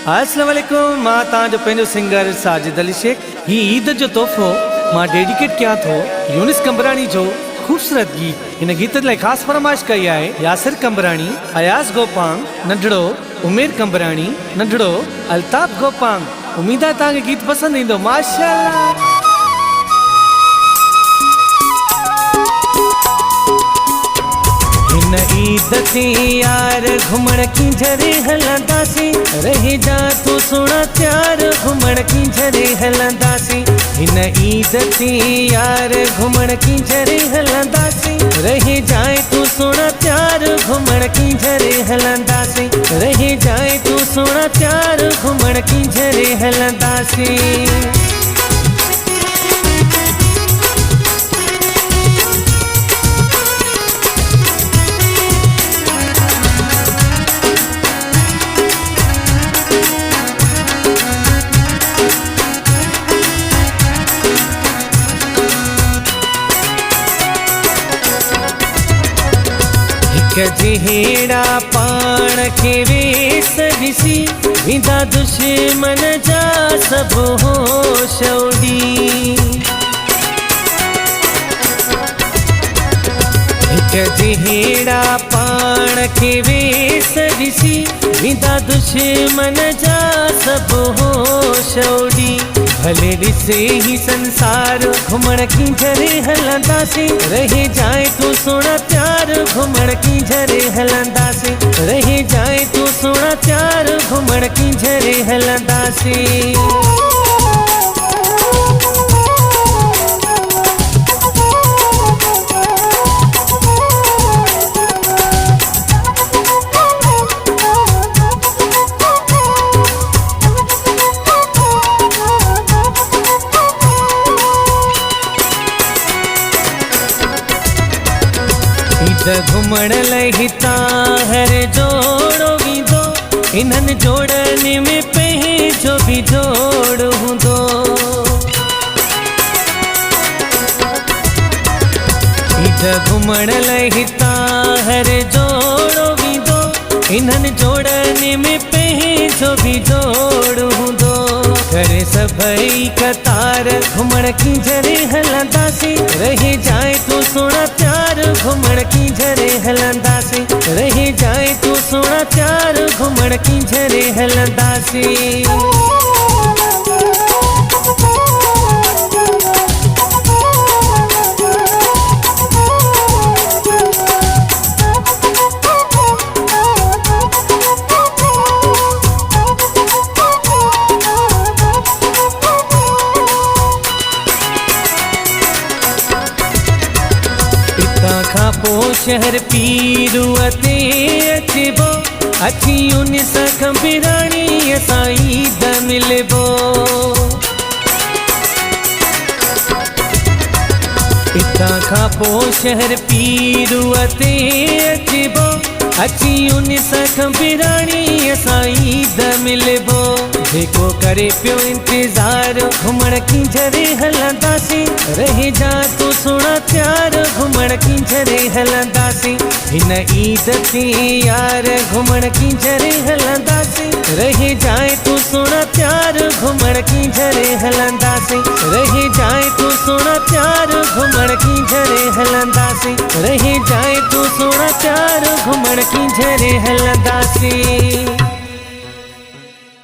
अस्सलाम वालेकुम। मां ताजो पेंजो सिंगर साजिद अली शेख ही ईद जो तोहफ़ो मां डेडिकेट किया थो यूनिस कंबरानी जो खूबसूरत गीत। इन गीत लाइ ख़ासि फरमाइश कई है यासिर कंबरानी, अयास गोपांग नंढड़ो, उमेर कंबरानी नंढड़ो, अल्ताफ गोपांग। उम्मीद है तव्हांखे गीत पसंद ईंदो। माशाअल्लाह। ईद ते यार घुमण की झरे हलंदासी, रही जा तू सुना प्यार घुमण की झरे हलंदासी। हिन ईद ते यार घुमण की झरे हलंदासी, रही जाए तू सुना प्यार घुमण की झरे हलंदासी, रही जाए तू सुना प्यार घुमण की झरे हलंदासी। कजहेड़ा पाण के वेस ॾिसी विदा दुश्मन जा सब होश उड़ी। कजहेड़ा पाण के वेस ॾिसी विदा दुश्मन जा सब होश उड़ी। भले ॾिसे ही संसार घुमण की झरे हलंदासी, रही जाए तू सुना प्यार घुमण की झरे हलंदासी, रही जाए तू सुना प्यार घुमण की झरे हलंदासी। घुमण लाइ हितां हर जोड़ो वींदो, इन्हनि जोड़नि में पंहिंजो बि जोड़ हूंदो। घुमण लाइ हितां हर जोड़ो वींदो, इन्हनि जोड़नि में पंहिंजो बि जोड़ हूंदो। करे सभई कतार घुमण की झरे हलंदासी, रही जाए तू सुना प्यार घुमण की झरे हलंदासी, रही जाए तू सुना प्यार घुमण की झरे हलंदासी। शहर पीरुअ ते अचबो, अची उन सां कंबराणी असां ईद मिलबो। इतां खां पोइ शहर पीरुअ ते अचबो, अची उन सां कंबराणी असां ईद मिलबो। जेको करे पियो इंतज़ार घुमण की झरे हलंदासी, रही जा तू सुना प्यार घुमण की झरे हलंदासी। हिन ईद ते यार घुमण की झरे हलंदासी, रही जाए तू सुना प्यार घुमण की झरे हलंदासी, रही जाए तू सुना प्यार घुमण की झरे हलंदासी, रही जाए तू सुना प्यार घुमण की झरे हलंदासी।